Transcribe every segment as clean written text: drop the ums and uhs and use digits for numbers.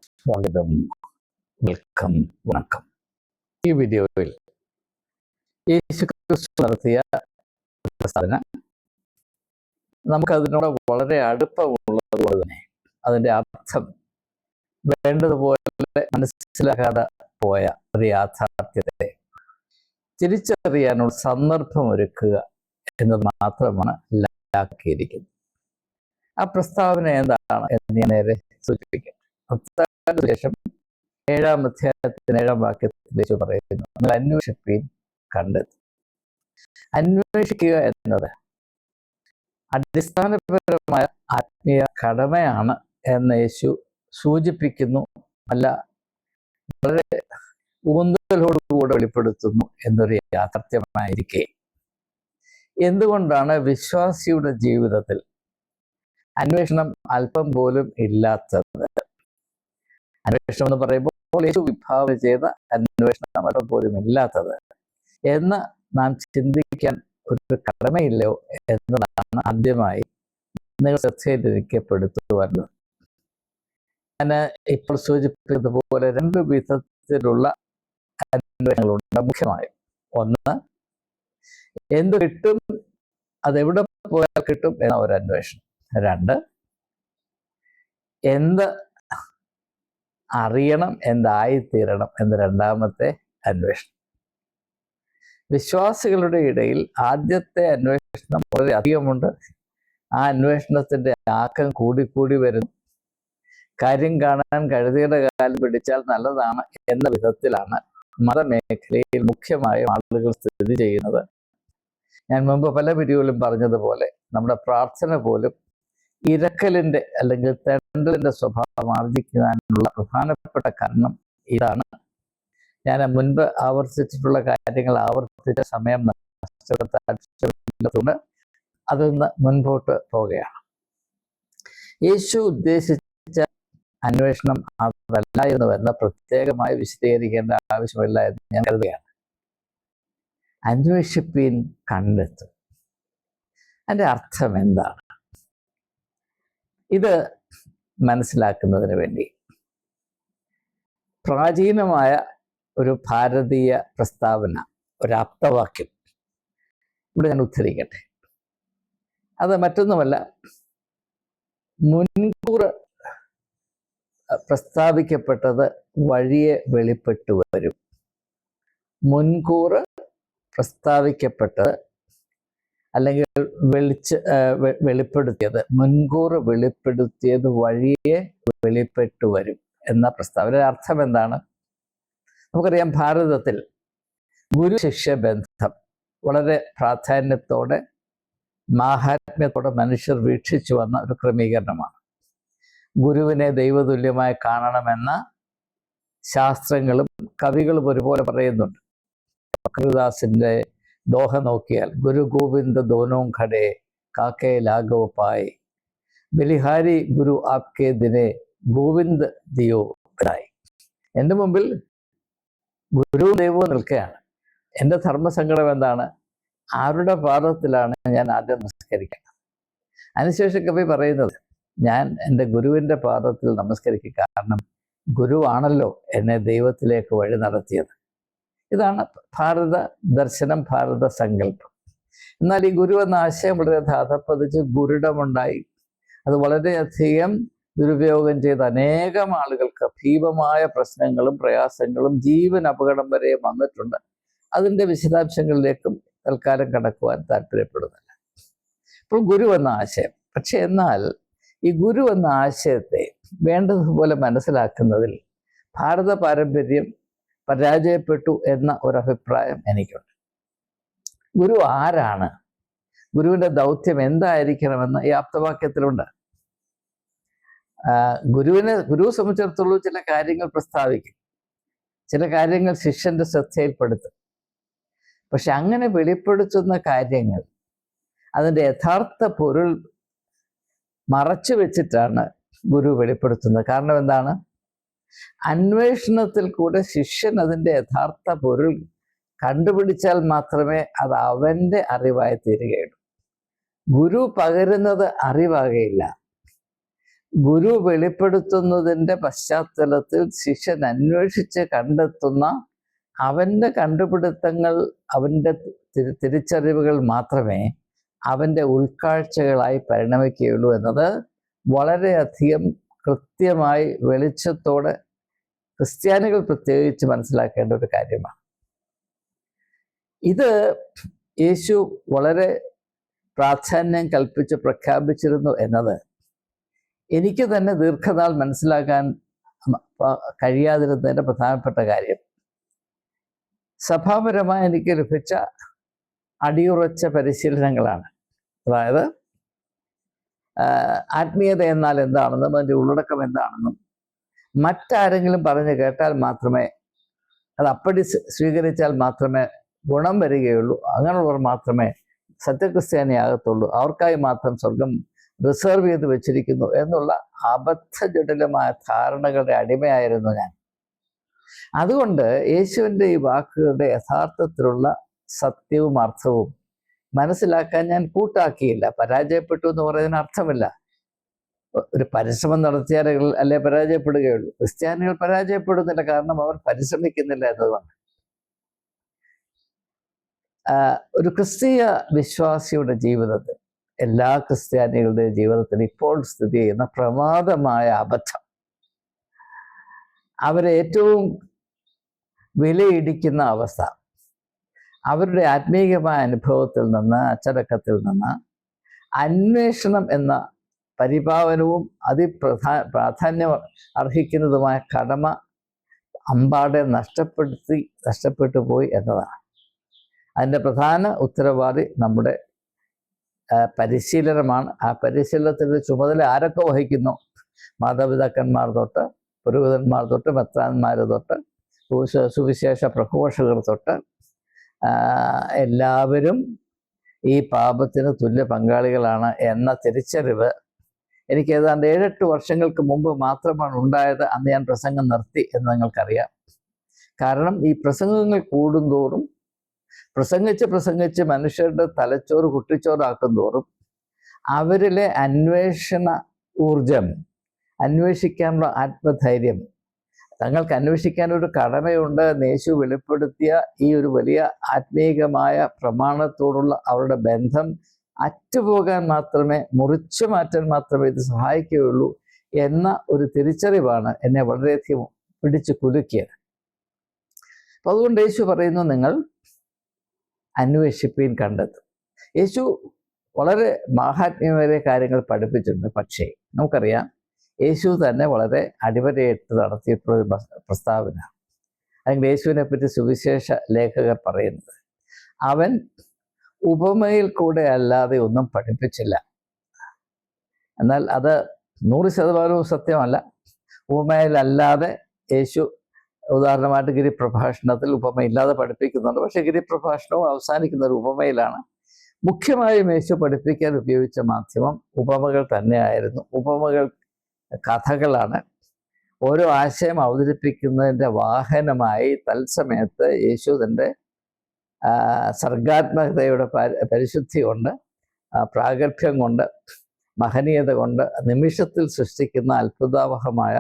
സ്വാഗതം, വെൽക്കം, വണക്കം. ഈ വീഡിയോയിൽ യേശുക്രിസ്തു നടത്തിയ പ്രസ്താവന നമുക്കതിനോട് വളരെ അടുപ്പമുള്ളത് പോലെ തന്നെ അതിൻ്റെ അർത്ഥം വേണ്ടതുപോലെ മനസ്സിലാക്കാതെ പോയ ഒരു യാഥാർത്ഥ്യത്തെ തിരിച്ചറിയാനുള്ള സന്ദർഭമൊരുക്കുക എന്നത് മാത്രമാണ് ലാക്കിയിരിക്കുന്നത്. ആ പ്രസ്താവന എന്താണ് എന്ന് ഞാൻ നേരെ സൂചിപ്പിക്കാം. ശേഷം 7-ാം അധ്യായത്തിന് 7-ാം വാക്യത്തിലേക്ക് പറയുന്നു, നിങ്ങൾ അന്വേഷിപ്പീൻ, കണ്ടെത്തും. അന്വേഷിക്കുക എന്നത് അടിസ്ഥാനപരമായ ആത്മീയ കടമയാണ് എന്ന് യേശു സൂചിപ്പിക്കുന്നു, അല്ല വളരെ ഊന്നലോടുകൂടെ വെളിപ്പെടുത്തുന്നു എന്നൊരു യാഥാർത്ഥ്യമായിരിക്കെ എന്തുകൊണ്ടാണ് വിശ്വാസിയുടെ ജീവിതത്തിൽ അന്വേഷണം അല്പം പോലും ഇല്ലാത്തത്? അന്വേഷണം എന്ന് പറയുമ്പോൾ യേശു വിഭാവന ചെയ്ത അന്വേഷണം അല്പം പോലും ഇല്ലാത്തത് എന്ന് നാം ചിന്തിക്കാൻ ഒരു കടമയില്ലോ എന്നതാണ് ആദ്യമായി നിങ്ങൾ ശ്രദ്ധയിലിരിക്കപ്പെടുത്തുവാനുള്ളത്. ഞാൻ ഇപ്പോൾ സൂചിപ്പിച്ചതുപോലെ 2 വിധത്തിലുള്ള അന്വേഷണങ്ങളുണ്ട് മുഖ്യമായും. ഒന്ന്, എന്ത് കിട്ടും, അതെവിടെ പോയാൽ കിട്ടും എന്ന ഒരു അന്വേഷണം. 2, എന്ത് അറിയണം, എന്തായിത്തീരണം എന്ന രണ്ടാമത്തെ അന്വേഷണം. വിശ്വാസികളുടെ ഇടയിൽ ആദ്യത്തെ അന്വേഷണം വളരെ അധികമുണ്ട്. ആ അന്വേഷണത്തിന്റെ ആക്കം കൂടിക്കൂടി വരുന്നു. കാര്യം കാണാൻ കഴുതയുടെ കാലം പിടിച്ചാൽ നല്ലതാണ് എന്ന വിധത്തിലാണ് മതമേഖലയിൽ മുഖ്യമായും ആളുകൾ സ്ഥിതി ചെയ്യുന്നത്. ഞാൻ മുമ്പ് പല വീഡിയോയിലും പറഞ്ഞതുപോലെ നമ്മുടെ പ്രാർത്ഥന പോലും ഇരക്കലിന്റെ അല്ലെങ്കിൽ തെണ്ടലിന്റെ സ്വഭാവം ആർജിക്കാനുള്ള പ്രധാനപ്പെട്ട കാരണം ഇതാണ്. ഞാൻ മുൻപ് ആവർത്തിച്ചിട്ടുള്ള കാര്യങ്ങൾ ആവർത്തിച്ച സമയം നഷ്ടപ്പെടുത്താൻ അതിൽ നിന്ന് മുൻപോട്ട് പോവുകയാണ്. യേശു ഉദ്ദേശിച്ച അന്വേഷണം അതല്ല എന്ന് പ്രത്യേകമായി വിശദീകരിക്കേണ്ട ആവശ്യമില്ല എന്ന് ഞാൻ കരുതുകയാണ്. അന്വേഷിപ്പീൻ, കണ്ടെത്തും. അതിൻ്റെ അർത്ഥം എന്താണ്? ഇത് മനസ്സിലാക്കുന്നതിന് വേണ്ടി പ്രാചീനമായ ഒരു ഭാരതീയ പ്രസ്താവന, ഒരു ആപ്തവാക്യം ഇവിടെ ഞാൻ ഉദ്ധരിക്കട്ടെ. അത് മറ്റൊന്നുമല്ല, മുൻകൂർ പ്രസ്താവിക്കപ്പെട്ടത് വഴിയെ വെളിപ്പെട്ടു വരും. മുൻകൂർ പ്രസ്താവിക്കപ്പെട്ടത് അല്ലെങ്കിൽ വെളിപ്പെടുത്തിയത്, മുൻകൂർ വെളിപ്പെടുത്തിയത് വഴിയെ വെളിപ്പെട്ടു വരും എന്ന പ്രസ്താവന അർത്ഥം എന്താണ്? നമുക്കറിയാം, ഭാരതത്തിൽ ഗുരു ശിഷ്യ ബന്ധം വളരെ പ്രാധാന്യത്തോടെ മാഹാത്മ്യത്തോടെ മനുഷ്യർ വീക്ഷിച്ചു വന്ന ഒരു ക്രമീകരണമാണ്. ഗുരുവിനെ ദൈവതുല്യമായി കാണണമെന്ന ശാസ്ത്രങ്ങളും കവികളും ഒരുപോലെ പറയുന്നുണ്ട്. കബീർദാസിന്റെ ദോഹ നോക്കിയാൽ, ഗുരു ഗോവിന്ദ ദോനോ ഖടേ കാക്കേ ലാഘവ പായ്, ബലിഹാരി ഗുരു ആപ്കെ ദിനെ ഗോവിന്ദ് ദിയോ ായി. എൻ്റെ മുമ്പിൽ ഗുരുവും ദൈവവും നിൽക്കുകയാണ്. എൻ്റെ ധർമ്മസങ്കടം എന്താണ്? ആരുടെ പാദത്തിലാണ് ഞാൻ ആദ്യം നമസ്കരിക്കേണ്ടത്? അതിനുശേഷം കവി പറയുന്നത്, ഞാൻ എൻ്റെ ഗുരുവിൻ്റെ പാദത്തിൽ നമസ്കരിക്കുക, കാരണം ഗുരുവാണല്ലോ എന്നെ ദൈവത്തിലേക്ക് വഴി നടത്തിയത്. ഇതാണ് ഭാരത ദർശനം, ഭാരത സങ്കല്പം. എന്നാൽ ഈ ഗുരു എന്ന ആശയം വളരെ ധാതപ്പതിച്ച് ഗുരുഡമുണ്ടായി. അത് വളരെയധികം ദുരുപയോഗം ചെയ്ത അനേകം ആളുകൾക്ക് ഭീമമായ പ്രശ്നങ്ങളും പ്രയാസങ്ങളും ജീവൻ അപകടം വരെ വന്നിട്ടുണ്ട്. അതിൻ്റെ വിശദാംശങ്ങളിലേക്കും തൽക്കാലം കടക്കുവാൻ താല്പര്യപ്പെടുന്നില്ല. ഇപ്പോൾ ഗുരു എന്ന ആശയം, പക്ഷെ എന്നാൽ ഈ ഗുരു എന്ന ആശയത്തെ വേണ്ടതുപോലെ മനസ്സിലാക്കുന്നതിൽ ഭാരത പാരമ്പര്യം പരാജയപ്പെട്ടു എന്ന ഒരഭിപ്രായം എനിക്കുണ്ട്. ഗുരു ആരാണ്? ഗുരുവിൻ്റെ ദൗത്യം എന്തായിരിക്കണമെന്ന് ഈ ആപ്തവാക്യത്തിലുണ്ട്. ഗുരുവിനെ സംബന്ധിച്ചിടത്തോളം ചില കാര്യങ്ങൾ പ്രസ്താവിക്കും, ചില കാര്യങ്ങൾ ശിഷ്യന്റെ ശ്രദ്ധയിൽപ്പെടുത്തും. പക്ഷെ അങ്ങനെ വെളിപ്പെടുത്തുന്ന കാര്യങ്ങൾ അതിൻ്റെ യഥാർത്ഥ പൊരുൾ മറച്ചു വെച്ചിട്ടാണ് ഗുരു വെളിപ്പെടുത്തുന്നത്. കാരണം എന്താണ്? അന്വേഷണത്തിൽ കൂടെ ശിഷ്യൻ അതിൻ്റെ യഥാർത്ഥ പൊരുൾ കണ്ടുപിടിച്ചാൽ മാത്രമേ അത് അവൻ്റെ അറിവായി തീരുകയുള്ളൂ. ഗുരു പകരുന്നത് അറിവാകയില്ല. ഗുരു വെളിപ്പെടുത്തുന്നതിൻ്റെ പശ്ചാത്തലത്തിൽ ശിഷ്യൻ അന്വേഷിച്ച് കണ്ടെത്തുന്ന അവൻ്റെ കണ്ടുപിടുത്തങ്ങൾ, അവൻ്റെ തിരിച്ചറിവുകൾ മാത്രമേ അവൻ്റെ ഉൾക്കാഴ്ചകളായി പരിണമിക്കുകയുള്ളൂ എന്നത് വളരെയധികം കൃത്യമായി വെളിച്ചത്തോടെ ക്രിസ്ത്യാനികൾ പ്രത്യേകിച്ച് മനസ്സിലാക്കേണ്ട ഒരു കാര്യമാണ്. ഇത് യേശു വളരെ പ്രാധാന്യം കൽപ്പിച്ച് പ്രഖ്യാപിച്ചിരുന്നു എന്നത് എനിക്ക് തന്നെ ദീർഘനാൾ മനസ്സിലാക്കാൻ കഴിയാതിരുന്നതിൻ്റെ പ്രധാനപ്പെട്ട കാര്യം, സഭാപരമായി എനിക്ക് ലഭിച്ച അടിയുറച്ച പരിശീലനങ്ങളാണ്. അതായത് ആത്മീയത എന്നാൽ എന്താണെന്നും അതിൻ്റെ ഉള്ളടക്കം എന്താണെന്നും മറ്റാരെങ്കിലും പറഞ്ഞു കേട്ടാൽ മാത്രമേ, അത് അപ്പടി സ്വീകരിച്ചാൽ മാത്രമേ ഗുണം വരികയുള്ളൂ, അങ്ങനെയുള്ളവർ മാത്രമേ സത്യക്രിസ്ത്യാനിയാകത്തുള്ളൂ, അവർക്കായി മാത്രം സ്വർഗം റിസർവ് ചെയ്ത് വെച്ചിരിക്കുന്നു എന്നുള്ള അബദ്ധജടിലമായ ധാരണകളുടെ അടിമയായിരുന്നു ഞാൻ. അതുകൊണ്ട് യേശുവിൻ്റെ ഈ വാക്കുകളുടെ യഥാർത്ഥത്തിലുള്ള സത്യവും അർത്ഥവും മനസ്സിലാക്കാൻ ഞാൻ കൂട്ടാക്കിയില്ല. പരാജയപ്പെട്ടു എന്ന് പറയുന്നതിന് അർത്ഥമില്ല. ഒരു പരിശ്രമം നടത്തിയാൽ അല്ലേ പരാജയപ്പെടുകയുള്ളൂ. ക്രിസ്ത്യാനികൾ പരാജയപ്പെടുന്നില്ല, കാരണം അവർ പരിശ്രമിക്കുന്നില്ല എന്നതുകൊണ്ട്. ഒരു ക്രിസ്തീയ വിശ്വാസിയുടെ ജീവിതത്തിൽ, എല്ലാ ക്രിസ്ത്യാനികളുടെ ജീവിതത്തിൽ ഇപ്പോൾ സ്ഥിതി ചെയ്യുന്ന പ്രമാദമായ അബദ്ധം, അവരെ ഏറ്റവും വിലയിടിക്കുന്ന അവസ്ഥ, അവരുടെ ആത്മീയമായ അനുഭവത്തിൽ നിന്ന്, അച്ചടക്കത്തിൽ നിന്ന് അന്വേഷണം എന്ന പരിപാവനവും പ്രാധാന്യം അർഹിക്കുന്നതുമായ കടമ അമ്പാടെ നഷ്ടപ്പെട്ടു പോയി എന്നതാണ്. അതിൻ്റെ പ്രധാന ഉത്തരവാദി നമ്മുടെ പരിശീലനമാണ്. ആ പരിശീലനത്തിൻ്റെ ചുമതല ആരൊക്കെ വഹിക്കുന്നു? മാതാപിതാക്കന്മാർ തൊട്ട്, പുരോഹിതന്മാർ തൊട്ട്, മെത്രാന്മാർ തൊട്ട്, സുവിശേഷ പ്രഘോഷകർ തൊട്ട് എല്ലാവരും ഈ പാപത്തിന് തുല്യ പങ്കാളികളാണ് എന്ന തിരിച്ചറിവ് എനിക്ക് ഏതാണ്ട് 7-8 വർഷങ്ങൾക്ക് മുമ്പ് മാത്രമാണ് ഉണ്ടായത്. അന്ന് ഞാൻ പ്രസംഗം നിർത്തി എന്ന് നിങ്ങൾക്കറിയാം. കാരണം ഈ പ്രസംഗങ്ങൾ കൂടുന്തോറും, പ്രസംഗിച്ച് മനുഷ്യരുടെ തലച്ചോറ് കുട്ടിച്ചോറാക്കും തോറും അവരിലെ അന്വേഷണ ഊർജം, അന്വേഷിക്കാനുള്ള ആത്മധൈര്യം, തങ്ങൾക്ക് അന്വേഷിക്കാനൊരു കടമയുണ്ട്, യേശു വെളിപ്പെടുത്തിയ ഈ ഒരു വലിയ ആത്മീയമായ പ്രമാണത്തോടുള്ള അവരുടെ ബന്ധം അറ്റുപോകാൻ മാത്രമേ, മുറിച്ചു മാറ്റാൻ മാത്രമേ ഇത് സഹായിക്കുകയുള്ളൂ എന്ന ഒരു തിരിച്ചറിവാണ് എന്നെ വളരെയധികം പിടിച്ചു കുലുക്കിയത്. അപ്പം അതുകൊണ്ട് യേശു പറയുന്നു, നിങ്ങൾ അന്വേഷിപ്പീൻ കണ്ടെത്തും. യേശു വളരെ മാഹാത്മ്യമേറിയ കാര്യങ്ങൾ പഠിപ്പിച്ചിട്ടുണ്ട്. പക്ഷേ നമുക്കറിയാം, യേശു തന്നെ വളരെ അടിവരയിട്ട് നടത്തിയിട്ടുള്ളൊരു പ്രസ്താവന, അല്ലെങ്കിൽ യേശുവിനെ പറ്റി സുവിശേഷ ലേഖകർ പറയുന്നത്, അവൻ ഉപമയിൽ കൂടെ അല്ലാതെ ഒന്നും പഠിപ്പിച്ചില്ല. എന്നാൽ അത് 100% സത്യമല്ല. ഉപമയിലല്ലാതെ യേശു, ഉദാഹരണമായിട്ട് ഗിരിപ്രഭാഷണത്തിൽ ഉപമയില്ലാതെ പഠിപ്പിക്കുന്നുണ്ട്. പക്ഷേ ഗിരിപ്രഭാഷണവും അവസാനിക്കുന്ന ഒരു ഉപമയിലാണ്. മുഖ്യമായും യേശു പഠിപ്പിക്കാൻ ഉപയോഗിച്ച മാധ്യമം ഉപമകൾ തന്നെയായിരുന്നു. ഉപമകൾ കഥകളാണ്. ഓരോ ആശയം അവതരിപ്പിക്കുന്നതിൻ്റെ വാഹനമായി തത്സമയത്ത് യേശു തൻ്റെ സർഗാത്മകതയുടെ പരിശുദ്ധി കൊണ്ട്, പ്രാഗൽഭ്യം കൊണ്ട്, മഹനീയത കൊണ്ട് നിമിഷത്തിൽ സൃഷ്ടിക്കുന്ന അത്ഭുതാവഹമായ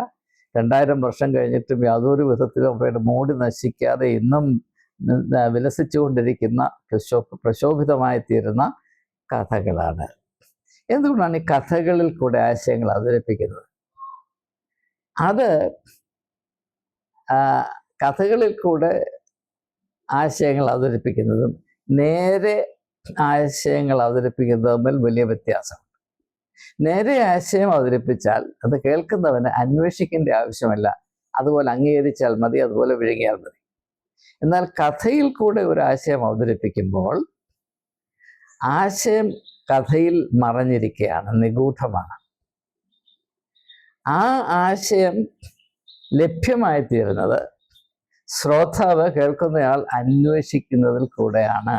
2000 വർഷം കഴിഞ്ഞിട്ടും യാതൊരു വിധത്തിലും അവയുടെ മൂടി നശിക്കാതെ ഇന്നും വിലസിച്ചുകൊണ്ടിരിക്കുന്ന പ്രശോഭിതമായി തീരുന്ന കഥകളാണ്. എന്തുകൊണ്ടാണ് ഈ കഥകളിൽ കൂടെ ആശയങ്ങൾ അവതരിപ്പിക്കുന്നത്? അത് കഥകളിൽ കൂടെ ആശയങ്ങൾ അവതരിപ്പിക്കുന്നതും നേരെ ആശയങ്ങൾ അവതരിപ്പിക്കുന്നതും തമ്മിൽ വലിയ വ്യത്യാസമുണ്ട്. നേരെ ആശയം അവതരിപ്പിച്ചാൽ അത് കേൾക്കുന്നവന് അന്വേഷിക്കേണ്ട ആവശ്യമില്ല, അതുപോലെ അംഗീകരിച്ചാൽ മതി, അതുപോലെ വിഴുങ്ങിയാൽ മതി. എന്നാൽ കഥയിൽ കൂടെ ഒരു ആശയം അവതരിപ്പിക്കുമ്പോൾ ആശയം കഥയിൽ മറഞ്ഞിരിക്കുകയാണ്, നിഗൂഢമാണ്. ആ ആശയം ലഭ്യമായി തീരുന്നത് ശ്രോതാവ്, കേൾക്കുന്നയാൾ അന്വേഷിക്കുന്നതിൽ കൂടെയാണ്.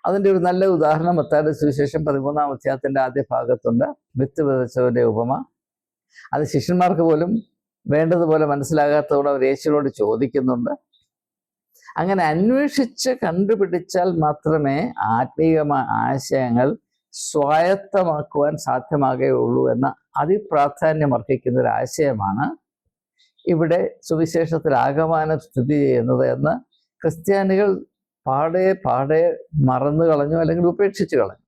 അതിൻ്റെ ഒരു നല്ല ഉദാഹരണം മത്തായിയുടെ സുവിശേഷം 13-ാം അധ്യായത്തിൻ്റെ ആദ്യ ഭാഗത്തുണ്ട്. വിത്ത് വിതച്ചവൻ്റെ ഉപമ. അത് ശിഷ്യന്മാർക്ക് പോലും വേണ്ടതുപോലെ മനസ്സിലാകാത്തതോടെ അവർ യേശുവിനോട് ചോദിക്കുന്നുണ്ട്. അങ്ങനെ അന്വേഷിച്ച് കണ്ടുപിടിച്ചാൽ മാത്രമേ ആത്മീയമായ ആശയങ്ങൾ സ്വായത്തമാക്കുവാൻ സാധ്യമാകുകയുള്ളൂ എന്ന അതിപ്രാധാന്യം അർഹിക്കുന്ന ഒരു ആശയമാണ് ഇവിടെ സുവിശേഷത്തിൽ ആകമാനം സ്ഥിതി ചെയ്യുന്നത് എന്ന് ക്രിസ്ത്യാനികൾ പാടെ മറന്നു കളഞ്ഞു, അല്ലെങ്കിൽ ഉപേക്ഷിച്ചു കളഞ്ഞു.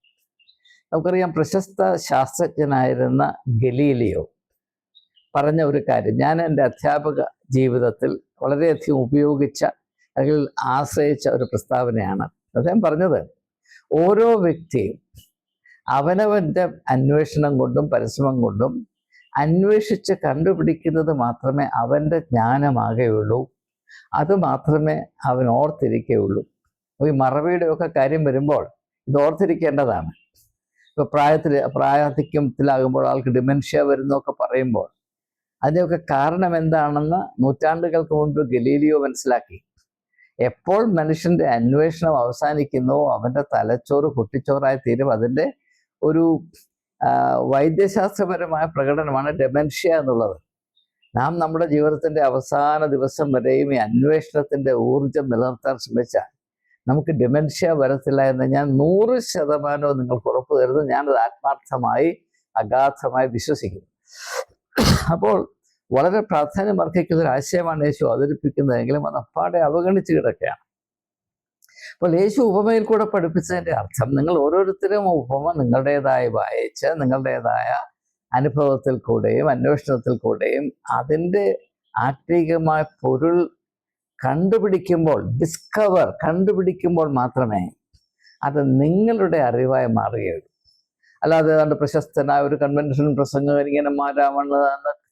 നമുക്കറിയാം, പ്രശസ്ത ശാസ്ത്രജ്ഞനായിരുന്ന ഗലീലിയോ പറഞ്ഞ ഒരു കാര്യം ഞാൻ എൻ്റെ അധ്യാപക ജീവിതത്തിൽ വളരെയധികം ഉപയോഗിച്ച അല്ലെങ്കിൽ ആശ്രയിച്ച ഒരു പ്രസ്താവനയാണ്. അദ്ദേഹം പറഞ്ഞത്, ഓരോ വ്യക്തിയും അവനവൻ്റെ അന്വേഷണം കൊണ്ടും പരിശ്രമം കൊണ്ടും അന്വേഷിച്ച് കണ്ടുപിടിക്കുന്നത് മാത്രമേ അവൻ്റെ ജ്ഞാനമാകുകയുള്ളൂ, അത് മാത്രമേ അവൻ ഓർത്തിരിക്കുകയുള്ളൂ. ഈ മറവിയുടെയൊക്കെ കാര്യം വരുമ്പോൾ ഇത് ഓർത്തിരിക്കേണ്ടതാണ്. ഇപ്പോൾ പ്രായാധിക്യത്തിലാകുമ്പോൾ ആൾക്ക് ഡിമെൻഷ്യ വരുന്നൊക്കെ പറയുമ്പോൾ അതിൻ്റെയൊക്കെ കാരണം എന്താണെന്ന് നൂറ്റാണ്ടുകൾക്ക് മുൻപ് ഗലീലിയോ മനസ്സിലാക്കി. എപ്പോൾ മനുഷ്യൻ്റെ അന്വേഷണം അവസാനിക്കുന്നുവോ അവൻ്റെ തലച്ചോറ് കുട്ടിച്ചോറായി തീരും. അതിൻ്റെ ഒരു വൈദ്യശാസ്ത്രപരമായ പ്രകടനമാണ് ഡെമെൻഷ്യ എന്നുള്ളത്. നാം നമ്മുടെ ജീവിതത്തിൻ്റെ അവസാന ദിവസം വരെയും ഈ അന്വേഷണത്തിൻ്റെ ഊർജം നിലനിർത്താൻ ശ്രമിച്ചാൽ നമുക്ക് ഡിമെൻഷ്യ വരത്തില്ല എന്ന് ഞാൻ 100% നിങ്ങൾക്ക് ഉറപ്പ് തരുന്നു. ഞാനത് ആത്മാർത്ഥമായി അഗാധമായി വിശ്വസിക്കുന്നു. അപ്പോൾ വളരെ പ്രാധാന്യം അർഹിക്കുന്ന ഒരു ആശയമാണ് യേശു അവതരിപ്പിക്കുന്നതെങ്കിലും അത് അപ്പാടെ അവഗണിച്ച് കിടക്കുകയാണ്. അപ്പോൾ യേശു ഉപമയിൽ കൂടെ പഠിപ്പിച്ചതിൻ്റെ അർത്ഥം, നിങ്ങൾ ഓരോരുത്തരും ഉപമ നിങ്ങളുടേതായി വായിച്ച് നിങ്ങളുടേതായ അനുഭവത്തിൽ കൂടെയും അന്വേഷണത്തിൽ കൂടെയും അതിൻ്റെ ആത്മീകമായ പൊരുൾ കണ്ടുപിടിക്കുമ്പോൾ മാത്രമേ അത് നിങ്ങളുടെ അറിവായി മാറുകയുള്ളൂ. അല്ലാതെ ഏതാണ്ട് പ്രശസ്തനായ ഒരു കൺവെൻഷൻ പ്രസംഗകൻ ഇങ്ങനെ മാരാമണ്ണ്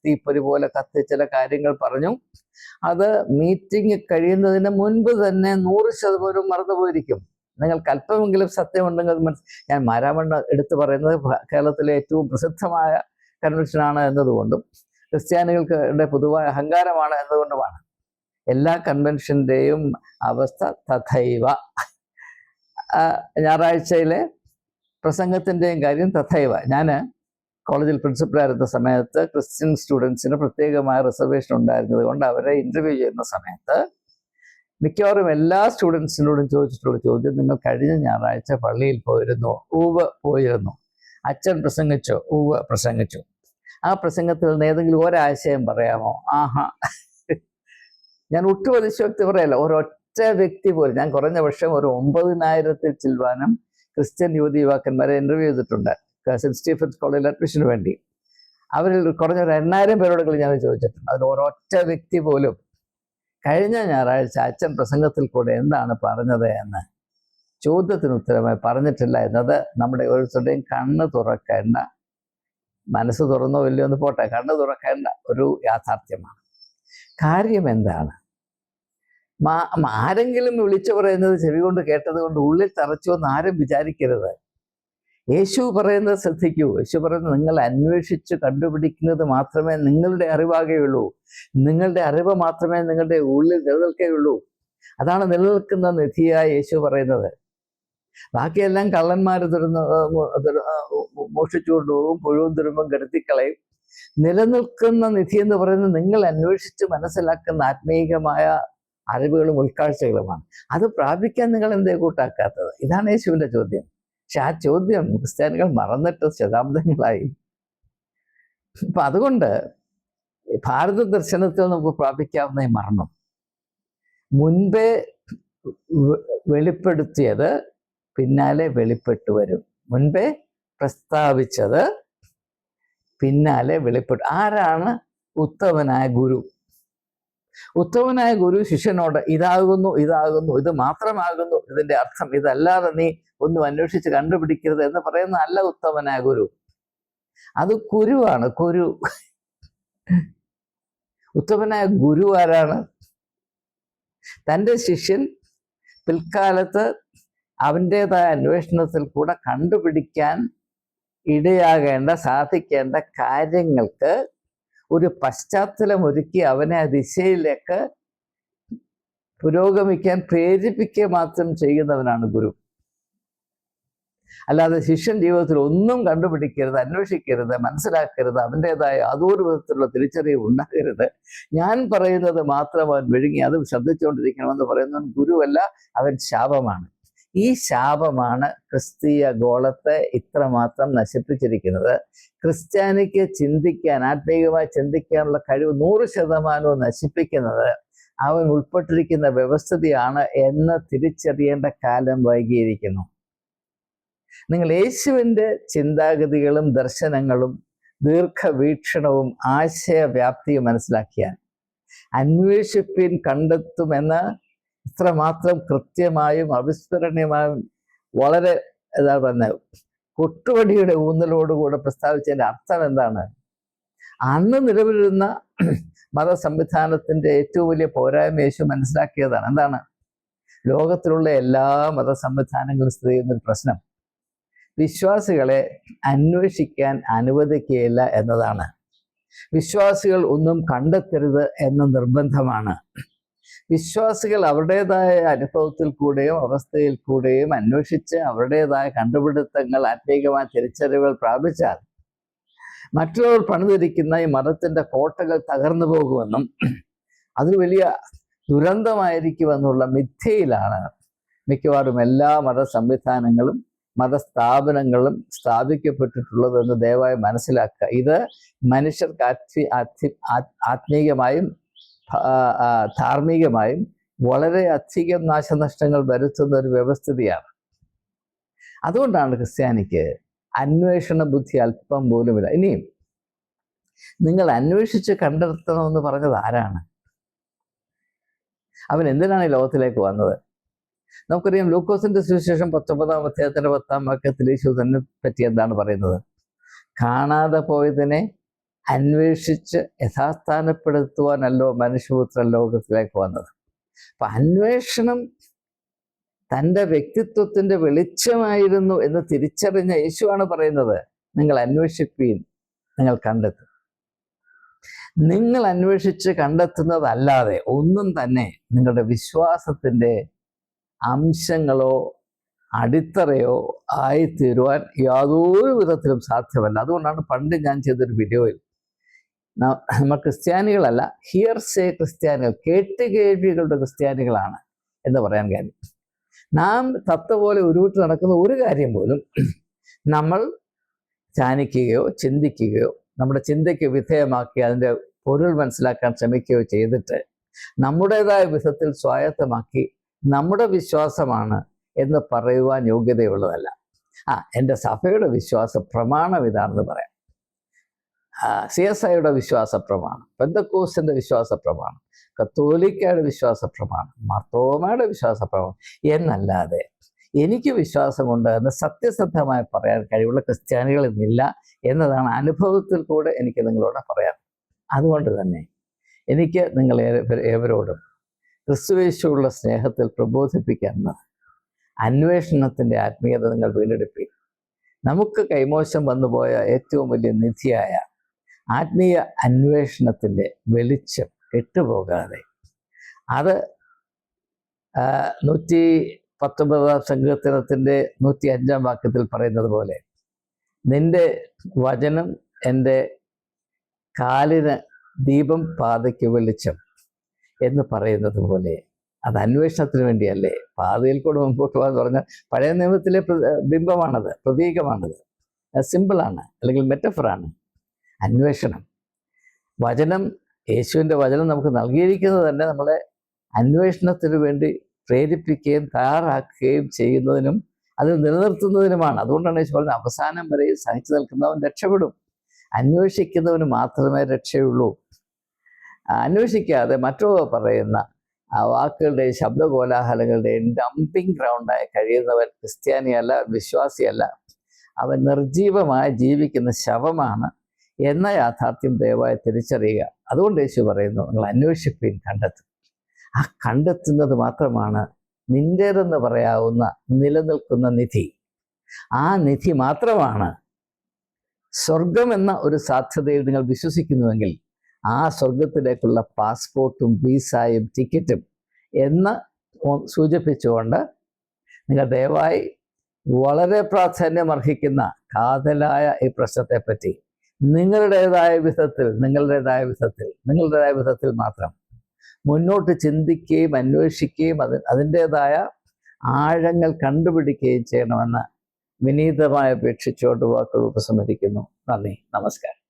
തീപ്പൊരി പോലെ കത്തി ചില കാര്യങ്ങൾ പറഞ്ഞു, അത് മീറ്റിംഗ് കഴിയുന്നതിന് മുൻപ് തന്നെ 100% മറന്നുപോയിരിക്കും. നിങ്ങൾക്ക് അല്പമെങ്കിലും സത്യമുണ്ടെങ്കിൽ ഞാൻ മാരാമണ്ണ് എടുത്തു പറയുന്നത് കേരളത്തിലെ ഏറ്റവും പ്രസിദ്ധമായ കൺവെൻഷനാണ് എന്നതുകൊണ്ടും ക്രിസ്ത്യാനികൾക്ക് പൊതുവായ അഹങ്കാരമാണ് എന്നതുകൊണ്ടുമാണ്. എല്ലാ കൺവെൻഷൻ്റെയും അവസ്ഥ തഥൈവ. ഞായറാഴ്ചയിലെ പ്രസംഗത്തിൻ്റെയും കാര്യം തഥൈവ. ഞാൻ കോളേജിൽ പ്രിൻസിപ്പലായിരുന്ന സമയത്ത് ക്രിസ്ത്യൻ സ്റ്റുഡൻസിന് പ്രത്യേകമായ റിസർവേഷൻ ഉണ്ടായിരുന്നത് കൊണ്ട് അവരെ ഇൻ്റർവ്യൂ ചെയ്യുന്ന സമയത്ത് മിക്കവാറും എല്ലാ സ്റ്റുഡൻസിനോടും ചോദിച്ചിട്ടുള്ള ചോദ്യം, നിങ്ങൾ കഴിഞ്ഞ ഞായറാഴ്ച പള്ളിയിൽ പോയിരുന്നോ? പോയിരുന്നു. അച്ഛൻ പ്രസംഗിച്ചോ? പ്രസംഗിച്ചു. ആ പ്രസംഗത്തിൽ നിന്ന് ഏതെങ്കിലും ഒരാശയം പറയാമോ? ഞാൻ ഒട്ടുപതിശോക്തി പറയല്ല, ഒരൊറ്റ വ്യക്തി പോലും. ഞാൻ കുറഞ്ഞ പക്ഷം ഒരു 9000-ൽ ചിൽവാനം ക്രിസ്ത്യൻ യുവതി യുവാക്കന്മാരെ ഇൻ്റർവ്യൂ ചെയ്തിട്ടുണ്ട് സെൻറ്റ് സ്റ്റീഫൻസ് കോളേജിൽ അഡ്മിഷന് വേണ്ടി. അവരിൽ കുറഞ്ഞ ഒരു 8000 പേരോടെങ്കിലും ഞാൻ ചോദിച്ചിട്ടുണ്ട്. അതിൽ ഒരൊറ്റ വ്യക്തി പോലും കഴിഞ്ഞ ഞായറാഴ്ച അച്ഛൻ പ്രസംഗത്തിൽ കൂടെ എന്താണ് പറഞ്ഞത് എന്ന് ചോദ്യത്തിന് ഉത്തരമായി പറഞ്ഞിട്ടില്ല എന്നത് നമ്മുടെ ഓരോരുത്തരുടെയും കണ്ണ് തുറക്കേണ്ട, മനസ്സ് തുറന്നോ ഇല്ലയോ എന്ന് പോട്ടെ, കണ്ണ് തുറക്കേണ്ട ഒരു യാഥാർത്ഥ്യമാണ്. കാര്യം എന്താണ്? ആരെങ്കിലും വിളിച്ചു പറയുന്നത് ചെവി കൊണ്ട് കേട്ടത് കൊണ്ട് ഉള്ളിൽ തറച്ചു എന്ന് ആരും വിചാരിക്കരുത്. യേശു പറയുന്നത് ശ്രദ്ധിക്കൂ. യേശു പറയുന്നത്, നിങ്ങൾ അന്വേഷിച്ച് കണ്ടുപിടിക്കുന്നത് മാത്രമേ നിങ്ങളുടെ അറിവാകുകയുള്ളൂ. നിങ്ങളുടെ അറിവ് മാത്രമേ നിങ്ങളുടെ ഉള്ളിൽ നിലനിൽക്കുകയുള്ളൂ. അതാണ് നിലനിൽക്കുന്ന നിധിയായി യേശു പറയുന്നത്. ബാക്കിയെല്ലാം കള്ളന്മാർ മോഷിച്ചുകൊണ്ട് പോകും, പുഴുവും തുരുമ്പും കെടുത്തിക്കളയും. നിലനിൽക്കുന്ന നിധി എന്ന് പറയുന്നത് നിങ്ങൾ അന്വേഷിച്ച് മനസ്സിലാക്കുന്ന ആത്മീയമായ അറിവുകളും ഉൾക്കാഴ്ചകളുമാണ്. അത് പ്രാപിക്കാൻ നിങ്ങൾ എന്തേ കൂട്ടാക്കാത്തത്? ഇതാണ് യേശുവിൻ്റെ ചോദ്യം. പക്ഷെ ആ ചോദ്യം ക്രിസ്ത്യാനികൾ മറന്നിട്ട് ശതാബ്ദങ്ങളായി. അപ്പം അതുകൊണ്ട് ഭാരത ദർശനത്തിൽ നമുക്ക് പ്രാപിക്കാവുന്ന ഈ മർമ്മം മുൻപേ വെളിപ്പെടുത്തിയത് പിന്നാലെ വെളിപ്പെട്ടു വരും. മുൻപേ പ്രസ്താവിച്ചത് പിന്നാലെ വെളിപ്പെട്ടു. ആരാണ് ഉത്തമനായ ഗുരു? ഉത്തമനായ ഗുരു ശിഷ്യനോട് ഇതാകുന്നു, ഇത് മാത്രമാകുന്നു, ഇതിൻ്റെ അർത്ഥം ഇതല്ലാതെ നീ ഒന്നും അന്വേഷിച്ച് കണ്ടുപിടിക്കരുത് എന്ന് പറയുന്ന അല്ല ഉത്തമനായ ഗുരു. അത് കുരുവാണ്, കുരു. ഉത്തമനായ ഗുരു ആരാണ്? തൻ്റെ ശിഷ്യൻ പിൽക്കാലത്ത് അവൻ്റേതായ അന്വേഷണത്തിൽ കൂടെ കണ്ടുപിടിക്കാൻ ഇടയാകേണ്ട, സാധിക്കേണ്ട കാര്യങ്ങൾക്ക് ഒരു പശ്ചാത്തലം ഒരുക്കി അവനെ ആ ദിശയിലേക്ക് പുരോഗമിക്കാൻ പ്രേരിപ്പിക്കുക മാത്രം ചെയ്യുന്നവനാണ് ഗുരു. അല്ലാതെ ശിഷ്യൻ ജീവിതത്തിൽ ഒന്നും കണ്ടുപിടിക്കരുത്, അന്വേഷിക്കരുത്, മനസ്സിലാക്കരുത്, അവൻ്റേതായ യാതൊരു വിധത്തിലുള്ള തിരിച്ചറിവ് ഉണ്ടാകരുത്, ഞാൻ പറയുന്നത് മാത്രം അവൻ വിഴുങ്ങി അത് ശ്രദ്ധിച്ചുകൊണ്ടിരിക്കണമെന്ന് പറയുന്നവൻ ഗുരുവല്ല, അവൻ ശാപമാണ്. ഈ ശാപമാണ് ക്രിസ്തീയ ഗോളത്തെ ഇത്രമാത്രം നശിപ്പിച്ചിരിക്കുന്നത്. ക്രിസ്ത്യാനിക്ക് ചിന്തിക്കാൻ, ആത്മീയമായി ചിന്തിക്കാനുള്ള കഴിവ് 100% നശിപ്പിക്കുന്നത് അവൻ ഉൾപ്പെട്ടിരിക്കുന്ന വ്യവസ്ഥിതിയാണ് എന്ന് തിരിച്ചറിയേണ്ട കാലം വൈകിയിരിക്കുന്നു. നിങ്ങൾ യേശുവിൻ്റെ ചിന്താഗതികളും ദർശനങ്ങളും ദീർഘവീക്ഷണവും ആശയവ്യാപ്തിയും മനസ്സിലാക്കിയാൽ അന്വേഷിപ്പിൻ കണ്ടെത്തുമെന്ന് ഇത്രമാത്രം കൃത്യമായും അവിസ്മരണീയമായും വളരെ കൊട്ടുവടിയുടെ ഊന്നലോടുകൂടെ പ്രസ്താവിച്ചതിൻ്റെ അർത്ഥം എന്താണ്? അന്ന് നിലവിലിരുന്ന മതസംവിധാനത്തിൻ്റെ ഏറ്റവും വലിയ പോരായ്മ യേശു മനസ്സിലാക്കിയതാണ്. എന്താണ്? ലോകത്തിലുള്ള എല്ലാ മതസംവിധാനങ്ങളും സ്ഥിതി ചെയ്യുന്നൊരു പ്രശ്നം വിശ്വാസികളെ അന്വേഷിക്കാൻ അനുവദിക്കുകയില്ല എന്നതാണ്. വിശ്വാസികൾ ഒന്നും കണ്ടെത്തരുത് എന്ന നിർബന്ധമാണ്. വിശ്വാസികൾ അവരുടേതായ അനുഭവത്തിൽ കൂടെയും അവസ്ഥയിൽ കൂടെയും അന്വേഷിച്ച് അവരുടേതായ കണ്ടുപിടുത്തങ്ങൾ, ആത്മീയമായ തിരിച്ചറിവുകൾ പ്രാപിച്ചാൽ മറ്റുള്ളവർ പണിതിരിക്കുന്ന ഈ മതത്തിൻ്റെ കോട്ടകൾ തകർന്നു പോകുമെന്നും അത് വലിയ ദുരന്തമായിരിക്കുമെന്നുള്ള മിഥ്യയിലാണ് മിക്കവാറും എല്ലാ മതസംവിധാനങ്ങളും മതസ്ഥാപനങ്ങളും സ്ഥാപിക്കപ്പെട്ടിട്ടുള്ളതെന്ന് ദയവായി മനസ്സിലാക്കുക. ഇത് മനുഷ്യർക്ക് ആത്മീയമായും ധാർമ്മികമായും വളരെയധികം നാശനഷ്ടങ്ങൾ വരുത്തുന്ന ഒരു വ്യവസ്ഥിതിയാണ്. അതുകൊണ്ടാണ് ക്രിസ്ത്യാനിക്ക് അന്വേഷണ ബുദ്ധി അല്പം പോലുമില്ല. ഇനിയും നിങ്ങൾ അന്വേഷിച്ച് കണ്ടെത്തണമെന്ന് പറഞ്ഞത് ആരാണ്? അവൻ എന്തിനാണ് ഈ ലോകത്തിലേക്ക് വന്നത്? നമുക്കറിയാം, ലൂക്കോസിന്റെ സുവിശേഷം 19-ാം അധ്യായത്തിന്റെ 10-ാം വാക്യത്തിൽ യേശു തന്നെ പറ്റി എന്താണ് പറയുന്നത്? കാണാതെ പോയതിനെ അന്വേഷിച്ച് യഥാസ്ഥാനപ്പെടുത്തുവാനല്ലോ മനുഷ്യപുത്രൻ ലോകത്തിലേക്ക് വന്നത്. അപ്പൊ അന്വേഷണം തൻ്റെ വ്യക്തിത്വത്തിന്റെ വെളിച്ചമായിരുന്നു എന്ന് തിരിച്ചറിഞ്ഞ യേശുവാണ് പറയുന്നത്, നിങ്ങൾ അന്വേഷിപ്പീൻ, നിങ്ങൾ കണ്ടെത്തും. നിങ്ങൾ അന്വേഷിച്ച് കണ്ടെത്തുന്നതല്ലാതെ ഒന്നും തന്നെ നിങ്ങളുടെ വിശ്വാസത്തിൻ്റെ അംശങ്ങളോ അടിത്തറയോ ആയിത്തീരുവാൻ യാതൊരു വിധത്തിലും സാധ്യമല്ല. അതുകൊണ്ടാണ് പണ്ട് ഞാൻ ചെയ്തൊരു വീഡിയോയിൽ നമ്മൾ ക്രിസ്ത്യാനികളല്ല, ഹിയർസേ ക്രിസ്ത്യാനികൾ, കേട്ടുകേൾവികളുടെ ക്രിസ്ത്യാനികളാണ് എന്ന് പറയാൻ കാര്യം. നാം തത്ത പോലെ ഉരുവിട്ട് നടക്കുന്ന ഒരു കാര്യം പോലും നമ്മൾ ധ്യാനിക്കുകയോ ചിന്തിക്കുകയോ നമ്മുടെ ചിന്തയ്ക്ക് വിധേയമാക്കി അതിൻ്റെ പൊരുൾ മനസ്സിലാക്കാൻ ശ്രമിക്കുകയോ ചെയ്തിട്ട് നമ്മുടേതായ വിധത്തിൽ സ്വായത്തമാക്കി നമ്മുടെ വിശ്വാസമാണ് എന്ന് പറയുവാൻ യോഗ്യതയുള്ളതല്ല. എൻ്റെ സഭയുടെ വിശ്വാസ പ്രമാണം ഇതാണെന്ന് പറയാം, CSIയുടെ വിശ്വാസ പ്രമാണം, പെന്തക്കോസ്തിൻ്റെ വിശ്വാസ പ്രമാണം, കത്തോലിക്കയുടെ വിശ്വാസ പ്രമാണം, മാർത്തോമയുടെ വിശ്വാസ പ്രമാണം എന്നല്ലാതെ എനിക്ക് വിശ്വാസമുണ്ട് എന്ന് സത്യസന്ധമായി പറയാൻ കഴിവുള്ള ക്രിസ്ത്യാനികൾ ഇന്നില്ല എന്നതാണ് അനുഭവത്തിൽ കൂടെ എനിക്ക് നിങ്ങളോട് പറയാം. അതുകൊണ്ട് തന്നെ എനിക്ക് നിങ്ങൾ ഏവരോടും ക്രിസ്തുയേശുവുള്ള സ്നേഹത്തിൽ പ്രബോധിപ്പിക്കുന്നത് അന്വേഷണത്തിൻ്റെ ആത്മീയത നിങ്ങൾ വീണ്ടെടുപ്പിക്കും. നമുക്ക് കൈമോശം വന്നുപോയ ഏറ്റവും വലിയ നിധിയായ ആത്മീയ അന്വേഷണത്തിൻ്റെ വെളിച്ചം കെട്ടുപോകാതെ അത് 119-ാം സങ്കീർത്തനത്തിൻ്റെ 105-ാം വാക്യത്തിൽ പറയുന്നത് പോലെ, നിന്റെ വചനം എൻ്റെ കാലിന് ദീപം പാതയ്ക്ക് വെളിച്ചം എന്ന് പറയുന്നത് പോലെ അത് അന്വേഷണത്തിന് വേണ്ടിയല്ലേ. പാതയിൽ കൂടെ മുമ്പോട്ട് പോകാന്ന് പറഞ്ഞാൽ പഴയ നിയമത്തിലെ ബിംബമാണത്, പ്രതീകമാണത്, സിമ്പിളാണ്, അല്ലെങ്കിൽ മെറ്റഫറാണ് അന്വേഷണം. വചനം, യേശുവിൻ്റെ വചനം നമുക്ക് നൽകിയിരിക്കുന്നത് തന്നെ നമ്മളെ അന്വേഷണത്തിന് വേണ്ടി പ്രേരിപ്പിക്കുകയും തയ്യാറാക്കുകയും ചെയ്യുന്നതിനും അത് നിലനിർത്തുന്നതിനുമാണ്. അതുകൊണ്ടാണ് യേശു പറഞ്ഞത്, അവസാനം വരെ സഹിച്ചു നിൽക്കുന്നവൻ രക്ഷപ്പെടും, അന്വേഷിക്കുന്നവന് മാത്രമേ രക്ഷയുള്ളൂ. അന്വേഷിക്കാതെ മറ്റുള്ളവർ പറയുന്ന വാക്കുകളുടെയും ശബ്ദകോലാഹലങ്ങളുടെയും ഡംപിങ് ഗ്രൗണ്ടായി കഴിയുന്നവൻ ക്രിസ്ത്യാനിയല്ല, വിശ്വാസിയല്ല, അവൻ നിർജീവമായി ജീവിക്കുന്ന ശവമാണ് എന്ന യാഥാർത്ഥ്യം ദയവായി തിരിച്ചറിയുക. അതുകൊണ്ട് യേശു പറയുന്നു, നിങ്ങൾ അന്വേഷിപ്പിൻ, കണ്ടെത്തും. ആ കണ്ടെത്തുന്നത് മാത്രമാണ് നിൻ്റേതെന്ന് പറയാവുന്ന നിലനിൽക്കുന്ന നിധി. ആ നിധി മാത്രമാണ് സ്വർഗം എന്ന ഒരു സാധ്യതയിൽ നിങ്ങൾ വിശ്വസിക്കുന്നുവെങ്കിൽ ആ സ്വർഗത്തിലേക്കുള്ള പാസ്പോർട്ടും വിസയും ടിക്കറ്റും എന്ന് സൂചിപ്പിച്ചുകൊണ്ട് നിങ്ങൾ ദയവായി വളരെ പ്രാധാന്യം അർഹിക്കുന്ന കാതലായ ഈ പ്രശ്നത്തെപ്പറ്റി നിങ്ങളുടേതായ വിധത്തിൽ മാത്രം മുന്നോട്ട് ചിന്തിക്കുകയും അന്വേഷിക്കുകയും അതിൻ്റേതായ ആഴങ്ങൾ കണ്ടുപിടിക്കുകയും ചെയ്യണമെന്ന് വിനീതമായി അപേക്ഷിച്ചുകൊണ്ട് വാക്കുകൾ ഉപസംഹരിക്കുന്നു. നന്ദി, നമസ്കാരം.